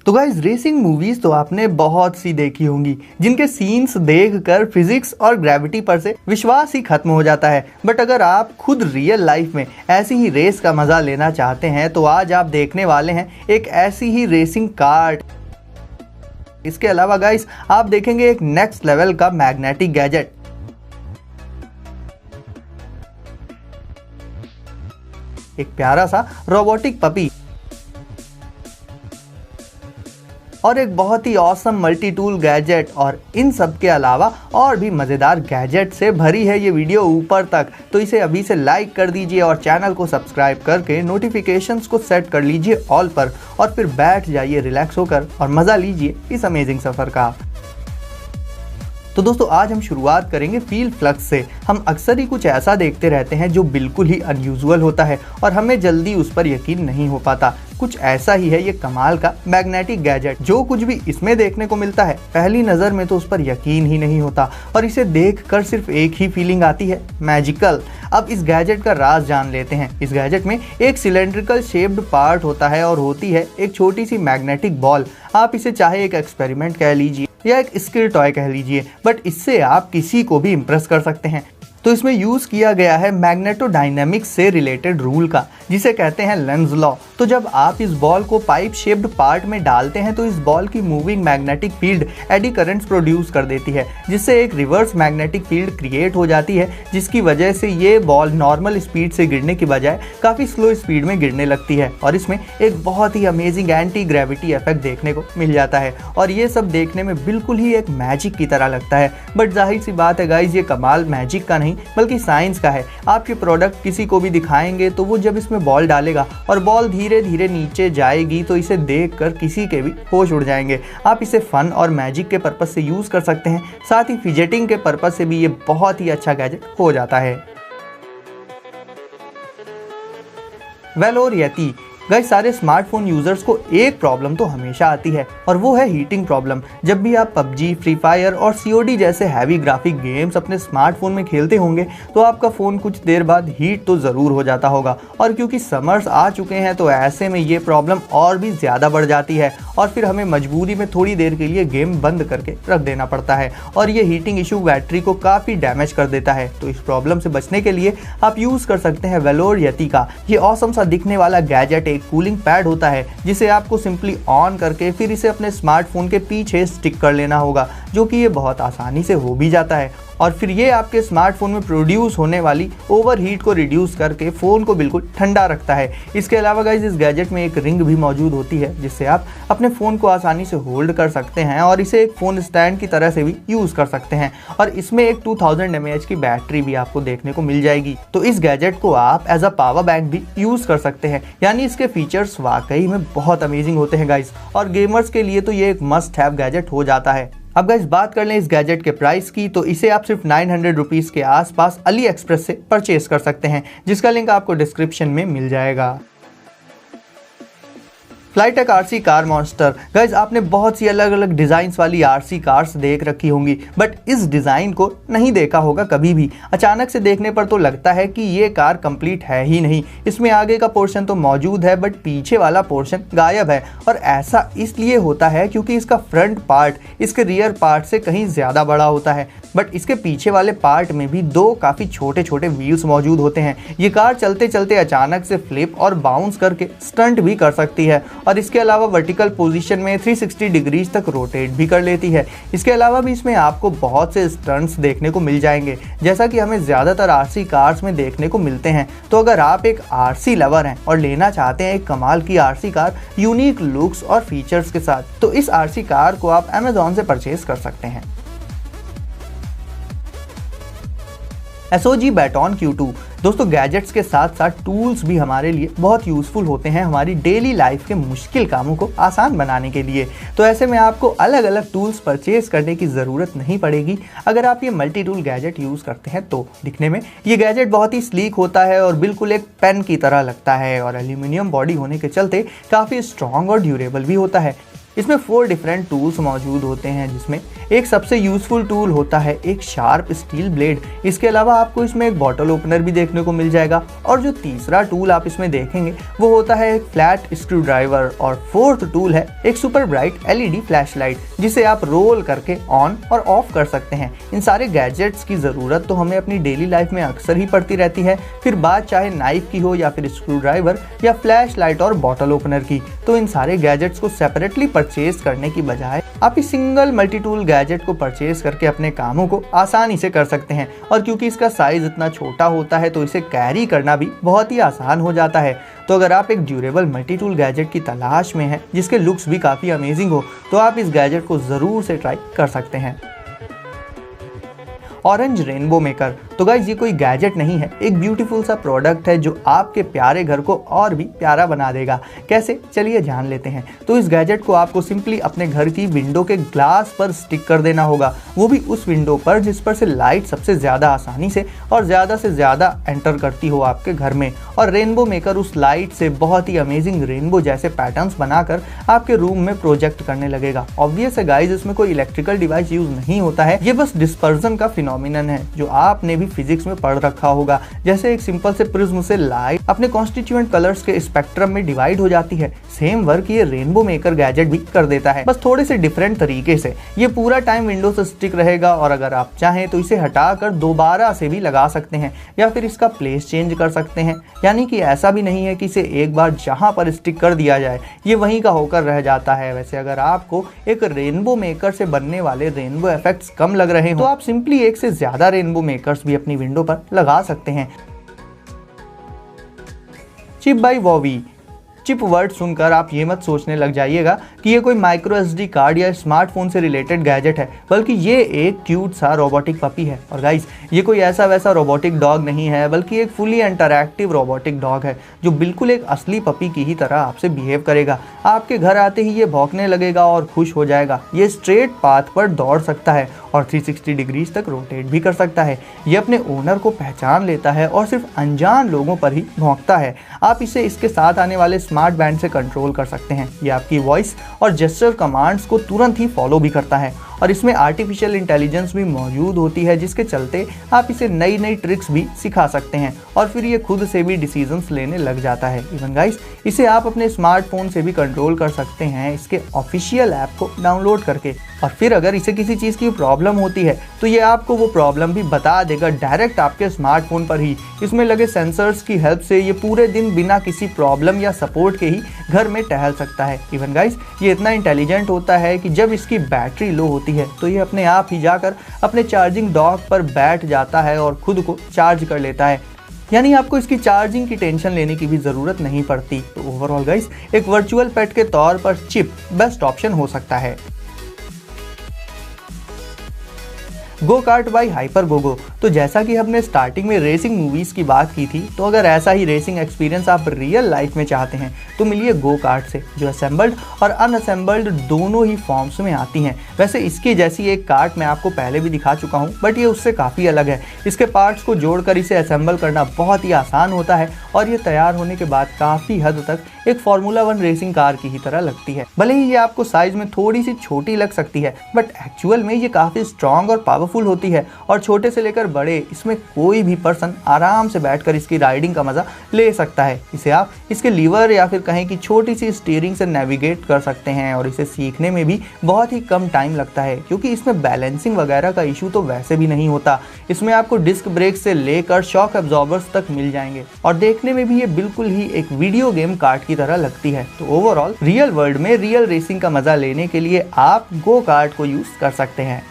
तो guys racing movies तो आपने बहुत सी देखी होंगी जिनके सीन्स देखकर फिजिक्स और ग्रेविटी पर से विश्वास ही खत्म हो जाता है। बट अगर आप खुद रियल लाइफ में ऐसी ही रेस का मजा लेना चाहते हैं तो आज आप देखने वाले हैं एक ऐसी ही रेसिंग कार। इसके अलावा गाइस आप देखेंगे एक नेक्स्ट लेवल का मैग्नेटिक गैजेट, एक प्यारा सा रोबोटिक पपी और एक बहुत ही ऑसम मल्टी टूल गैजेट। और इन सब के अलावा और भी मज़ेदार गैजेट से भरी है ये वीडियो ऊपर तक। तो इसे अभी से लाइक कर दीजिए और चैनल को सब्सक्राइब करके नोटिफिकेशंस को सेट कर लीजिए ऑल पर और फिर बैठ जाइए रिलैक्स होकर और मज़ा लीजिए इस अमेजिंग सफ़र का। तो दोस्तों आज हम शुरुआत करेंगे फील्ड फ्लक्स से। हम अक्सर ही कुछ ऐसा देखते रहते हैं जो बिल्कुल ही अनयूजुअल होता है और हमें जल्दी उस पर यकीन नहीं हो पाता। कुछ ऐसा ही है ये कमाल का मैग्नेटिक गैजेट। जो कुछ भी इसमें देखने को मिलता है पहली नज़र में तो उस पर यकीन ही नहीं होता और इसे देखकर सिर्फ एक ही फीलिंग आती है, मैजिकल। अब इस गैजेट का राज जान लेते हैं। इस गैजेट में एक सिलेंड्रिकल शेप्ड पार्ट होता है और होती है एक छोटी सी मैग्नेटिक बॉल। आप इसे चाहे एक एक्सपेरिमेंट कह लीजिए या एक स्किल टॉय कह लीजिए, बट इससे आप किसी को भी इम्प्रेस कर सकते हैं। तो इसमें यूज़ किया गया है मैग्नेटोडायनेमिक्स से रिलेटेड रूल का, जिसे कहते हैं लेंज लॉ। तो जब आप इस बॉल को पाइप शेप्ड पार्ट में डालते हैं तो इस बॉल की moving magnetic field eddy currents produce कर देती है, जिससे एक रिवर्स मैग्नेटिक फील्ड क्रिएट हो जाती है, जिसकी वजह से ये बॉल नॉर्मल स्पीड से गिरने की बजाय काफ़ी स्लो स्पीड में गिरने लगती है और इसमें एक बहुत ही अमेजिंग एंटी ग्रेविटी इफेक्ट देखने को मिल जाता है। और ये सब देखने में बिल्कुल ही एक मैजिक की तरह लगता है। बट जाहिर सी बात है गाइज, ये कमाल मैजिक का नहीं बल्कि साइंस का है। आपके प्रोडक्ट किसी को भी दिखाएंगे तो वो जब इसमें बॉल डालेगा और बॉल धीरे धीरे नीचे जाएगी तो इसे देखकर किसी के भी होश उड़ जाएंगे। आप इसे फन और मैजिक के पर्पस से यूज़ कर सकते हैं, साथ ही फिजेटिंग के पर्पस से भी ये बहुत ही अच्छा गैजेट हो जाता है। वेल और यति गाइस, सारे स्मार्टफोन यूजर्स को एक प्रॉब्लम तो हमेशा आती है और वो है हीटिंग प्रॉब्लम। जब भी आप पबजी, फ्री फायर और COD जैसे हैवी ग्राफिक गेम्स अपने स्मार्टफोन में खेलते होंगे तो आपका फ़ोन कुछ देर बाद हीट तो ज़रूर हो जाता होगा। और क्योंकि समर्स आ चुके हैं तो ऐसे में ये प्रॉब्लम और भी ज़्यादा बढ़ जाती है और फिर हमें मजबूरी में थोड़ी देर के लिए गेम बंद करके रख देना पड़ता है और ये हीटिंग इशू बैटरी को काफ़ी डैमेज कर देता है। तो इस प्रॉब्लम से बचने के लिए आप यूज़ कर सकते हैं वेलोर यति का ये ऑसम सा दिखने वाला गैजेट। कूलिंग पैड होता है जिसे आपको सिंपली ऑन करके फिर इसे अपने स्मार्टफोन के पीछे स्टिक कर लेना होगा, जो कि ये बहुत आसानी से हो भी जाता है। और फिर ये आपके स्मार्टफोन में प्रोड्यूस होने वाली ओवर हीट को रिड्यूस करके फ़ोन को बिल्कुल ठंडा रखता है। इसके अलावा गाइस इस गैजेट में एक रिंग भी मौजूद होती है जिससे आप अपने फ़ोन को आसानी से होल्ड कर सकते हैं और इसे एक फ़ोन स्टैंड की तरह से भी यूज़ कर सकते हैं। और इसमें एक 2000 mAh की बैटरी भी आपको देखने को मिल जाएगी। तो इस गैजेट को आप एज अ पावर बैंक भी यूज़ कर सकते हैं। यानी इसके फीचर्स वाकई में बहुत अमेजिंग होते हैं गाइस, और गेमर्स के लिए तो ये एक मस्ट हैव गैजेट हो जाता है। अब गाइस बात कर लें इस गैजेट के प्राइस की, तो इसे आप सिर्फ 900 रुपीज़ के आसपास अली एक्सप्रेस से परचेज कर सकते हैं, जिसका लिंक आपको डिस्क्रिप्शन में मिल जाएगा। फ्लाइटेक RC कार मॉन्स्टर। गाइज आपने बहुत सी अलग अलग डिज़ाइंस वाली RC कार्स देख रखी होंगी, बट इस डिज़ाइन को नहीं देखा होगा कभी भी। अचानक से देखने पर तो लगता है कि ये कार कंप्लीट है ही नहीं। इसमें आगे का पोर्शन तो मौजूद है बट पीछे वाला पोर्शन गायब है, और ऐसा इसलिए होता है क्योंकि इसका फ्रंट पार्ट इसके रियर पार्ट से कहीं ज़्यादा बड़ा होता है, बट इसके पीछे वाले पार्ट में भी दो काफ़ी छोटे छोटे व्हील्स मौजूद होते हैं। ये कार चलते चलते अचानक से फ्लिप और बाउंस करके स्टंट भी कर सकती है और इसके अलावा वर्टिकल पोजीशन में 360 डिग्रीज तक रोटेट भी कर लेती है। इसके अलावा भी इसमें आपको बहुत से स्टंट्स देखने को मिल जाएंगे, जैसा कि हमें ज़्यादातर RC कार्स में देखने को मिलते हैं। तो अगर आप एक RC लवर हैं और लेना चाहते हैं एक कमाल की RC कार यूनिक लुक्स और फीचर्स के साथ, तो इस RC कार को आप Amazon से परचेज कर सकते हैं। SOG baton Q2। दोस्तों गैजेट्स के साथ साथ टूल्स भी हमारे लिए बहुत यूज़फुल होते हैं हमारी डेली लाइफ के मुश्किल कामों को आसान बनाने के लिए। तो ऐसे में आपको अलग अलग टूल्स परचेज करने की ज़रूरत नहीं पड़ेगी अगर आप ये मल्टी टूल गैजेट यूज़ करते हैं। तो दिखने में ये गैजेट बहुत ही स्लीक होता है और बिल्कुल एक पेन की तरह लगता है, और एल्यूमिनियम बॉडी होने के चलते काफ़ी स्ट्रॉन्ग और ड्यूरेबल भी होता है। इसमें 4 डिफरेंट टूल्स मौजूद होते हैं, जिसमें एक सबसे यूजफुल टूल होता है एक शार्प स्टील ब्लेड। इसके अलावा आपको इसमें एक बॉटल ओपनर भी देखने को मिल जाएगा। और जो तीसरा टूल आप इसमें देखेंगे वो होता है एक फ्लैट स्क्रू ड्राइवर। और फोर्थ टूल है एक सुपर ब्राइट LED फ्लैशलाइट, जिसे आप रोल करके ऑन और ऑफ कर सकते हैं। इन सारे गैजेट्स की ज़रूरत तो हमें अपनी डेली लाइफ में अक्सर ही पड़ती रहती है, फिर बात चाहे नाइफ की हो या फिर स्क्रू ड्राइवर या फ्लैश लाइट और बॉटल ओपनर की। तो इन सारे गैजेट्स को सेपरेटली परचेज करने की बजाय आप इस सिंगल मल्टी टूल गैजेट को परचेज करके अपने कामों को आसानी से कर सकते हैं। और क्योंकि इसका साइज इतना छोटा होता है तो इसे कैरी करना भी बहुत ही आसान हो जाता है। तो अगर आप एक ड्यूरेबल मल्टी टूल गैजेट की तलाश में हैं जिसके लुक्स भी काफ़ी अमेजिंग हो, तो आप इस गैजेट को ज़रूर से ट्राई कर सकते हैं। Orange rainbow maker. तो गाइज ये कोई गैजेट नहीं है, एक ब्यूटीफुल सा प्रोडक्ट है जो आपके प्यारे घर को और भी प्यारा बना देगा। कैसे, चलिए जान लेते हैं। तो इस गैजेट को आपको सिंपली अपने घर की विंडो के ग्लास पर स्टिक कर देना होगा, वो भी उस विंडो पर जिस पर से लाइट सबसे ज़्यादा आसानी से और ज़्यादा से ज़्यादा एंटर करती हो आपके घर में। और रेनबो मेकर उस लाइट से बहुत ही अमेजिंग रेनबो जैसे पैटर्न्स बनाकर आपके रूम में प्रोजेक्ट करने लगेगा। ऑब्वियस है गाइज, इसमें कोई इलेक्ट्रिकल डिवाइस यूज नहीं होता है, ये बस डिस्पर्जन का फिनोमिनन है जो आपने भी फिजिक्स में पढ़ रखा होगा। जैसे एक सिंपल से प्रिज्म से लाइट अपने कॉन्स्टिट्यूएंट कलर्स के स्पेक्ट्रम में डिवाइड हो जाती है, सेम वर्क ये रेनबो मेकर गैजेट भी कर देता है, बस थोड़े से डिफरेंट तरीके से। ये पूरा टाइम विंडो से स्टिक रहेगा और अगर आप चाहें तो इसे हटाकर दोबारा से भी लगा सकते हैं या फिर इसका प्लेस चेंज कर सकते हैं। यानी कि ऐसा भी नहीं है कि इसे एक बार जहां पर स्टिक कर दिया जाए ये वहीं का होकर रह जाता है। वैसे अगर आपको एक रेनबो मेकर से बनने वाले रेनबो इफेक्ट्स कम लग रहे हो तो आप सिंपली एक से ज्यादा रेनबो मेकर्स भी अपनी विंडो पर लगा सकते हैं। चिप बाय वॉवी। चिप वर्ड सुनकर आप ये मत सोचने लग जाइएगा कि ये कोई माइक्रो SD कार्ड या स्मार्टफोन से रिलेटेड गैजेट है, बल्कि ये एक क्यूट सा रोबोटिक पपी है। और गाइस ये कोई ऐसा वैसा रोबोटिक डॉग नहीं है, बल्कि एक फुली इंटरैक्टिव रोबोटिक डॉग है जो बिल्कुल एक असली पपी की ही तरह आपसे बिहेव करेगा। आपके घर आते ही ये भौंकने लगेगा और खुश हो जाएगा। ये स्ट्रेट पाथ पर दौड़ सकता है और 360 डिग्रीज तक रोटेट भी कर सकता है। ये अपने ओनर को पहचान लेता है और सिर्फ अनजान लोगों पर ही भौंकता है। आप इसे इसके साथ आने वाले स्मार्ट बैंड से कंट्रोल कर सकते हैं। ये आपकी वॉइस और जेस्चर कमांड्स को तुरंत ही फॉलो भी करता है और इसमें आर्टिफिशियल इंटेलिजेंस भी मौजूद होती है, जिसके चलते आप इसे नई नई ट्रिक्स भी सिखा सकते हैं और फिर ये खुद से भी डिसीजंस लेने लग जाता है। इवन गाइस इसे आप अपने स्मार्टफोन से भी कंट्रोल कर सकते हैं इसके ऑफिशियल ऐप को डाउनलोड करके। और फिर अगर इसे किसी चीज़ की प्रॉब्लम होती है तो ये आपको वो प्रॉब्लम भी बता देगा डायरेक्ट आपके स्मार्टफोन पर ही। इसमें लगे सेंसर्स की हेल्प से ये पूरे दिन बिना किसी प्रॉब्लम या सपोर्ट के ही घर में टहल सकता है। इवन गाइस ये इतना इंटेलिजेंट होता है कि जब इसकी बैटरी लो होती है तो ये अपने आप ही जाकर अपने चार्जिंग डॉक पर बैठ जाता है और खुद को चार्ज कर लेता है। यानी आपको इसकी चार्जिंग की टेंशन लेने की भी ज़रूरत नहीं पड़ती। तो ओवरऑल गाइस एक वर्चुअल पेट के तौर पर चिप बेस्ट ऑप्शन हो सकता है। Go kart by hyper Gogo. तो जैसा कि हमने स्टार्टिंग में रेसिंग मूवीज़ की बात की थी, तो अगर ऐसा ही रेसिंग एक्सपीरियंस आप रियल लाइफ में चाहते हैं तो मिलिए गो कार्ट से, जो असेंबल्ड और अनअसेंबल्ड दोनों ही फॉर्म्स में आती हैं। वैसे इसकी जैसी एक कार्ट मैं आपको पहले भी दिखा चुका हूं, बट ये उससे काफ़ी अलग है। इसके पार्ट्स को जोड़कर इसे असेंबल करना बहुत ही आसान होता है और ये तैयार होने के बाद काफ़ी हद तक एक फार्मूला 1 रेसिंग कार की ही तरह लगती है। भले ही ये आपको साइज में थोड़ी सी छोटी लग सकती है, बट एक्चुअल में ये काफ़ी स्ट्रॉन्ग और पावरफुल होती है और छोटे से लेकर बड़े इसमें कोई भी पर्सन आराम से बैठकर इसकी राइडिंग का मजा ले सकता है। इसे आप इसके लीवर या फिर कहें कि छोटी सी स्टीयरिंग से नेविगेट कर सकते हैं और इसे सीखने में भी बहुत ही कम टाइम लगता है, क्योंकि इसमें बैलेंसिंग वगैरह का इशू तो वैसे भी नहीं होता। इसमें आपको डिस्क ब्रेक से लेकर शॉक एब्जॉर्बर्स तक मिल जाएंगे और देखने में भी ये बिल्कुल ही एक वीडियो गेम कार्ट की तरह लगती है। तो ओवरऑल रियल वर्ल्ड में रियल रेसिंग का मजा लेने के लिए आप गो कार्ट को यूज कर सकते हैं।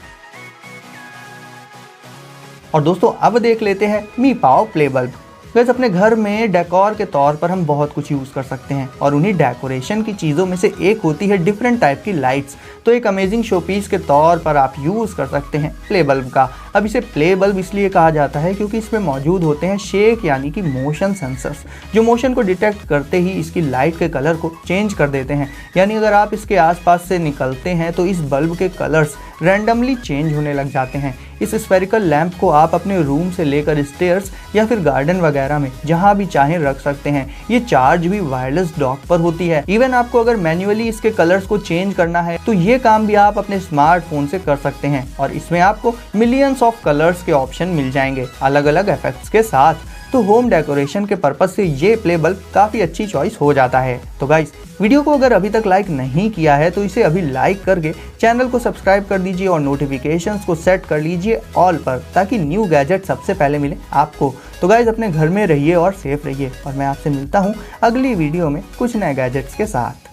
और दोस्तों अब देख लेते हैं मी पाओ प्ले बल्ब। वैसे अपने घर में डेकोर के तौर पर हम बहुत कुछ यूज़ कर सकते हैं और उन्हीं डेकोरेशन की चीज़ों में से एक होती है डिफरेंट टाइप की लाइट्स। तो एक अमेजिंग शोपीस के तौर पर आप यूज़ कर सकते हैं प्ले बल्ब का। अब इसे प्ले बल्ब इसलिए कहा जाता है क्योंकि इसमें मौजूद होते हैं शेक यानी कि मोशन सेंसर्स, जो मोशन को डिटेक्ट करते ही इसकी लाइट के कलर को चेंज कर देते हैं। यानी अगर आप इसके आसपास से निकलते हैं तो इस बल्ब के कलर्स रैंडमली चेंज होने लग जाते हैं। इस स्फेरिकल लैंप को आप अपने रूम से लेकर स्टेयर्स या फिर गार्डन वगैरह में जहां भी चाहें रख सकते हैं। ये चार्ज भी वायरलेस डॉक पर होती है। इवन आपको अगर मैन्युअली इसके कलर्स को चेंज करना है तो ये काम भी आप अपने स्मार्टफोन से कर सकते हैं और इसमें आपको मिलियंस ऑफ कलर्स के ऑप्शन मिल जाएंगे अलग अलग इफेक्ट्स के साथ। तो होम डेकोरेशन के पर्पज से ये प्ले बल्ब काफ़ी अच्छी चॉइस हो जाता है। तो गाइस, वीडियो को अगर अभी तक लाइक नहीं किया है तो इसे अभी लाइक करके चैनल को सब्सक्राइब कर दीजिए और नोटिफिकेशंस को सेट कर लीजिए ऑल पर, ताकि न्यू गैजेट सबसे पहले मिले आपको। तो गाइस, अपने घर में रहिए और सेफ रहिए और मैं आपसे मिलता हूँ अगली वीडियो में कुछ नए गैजेट्स के साथ।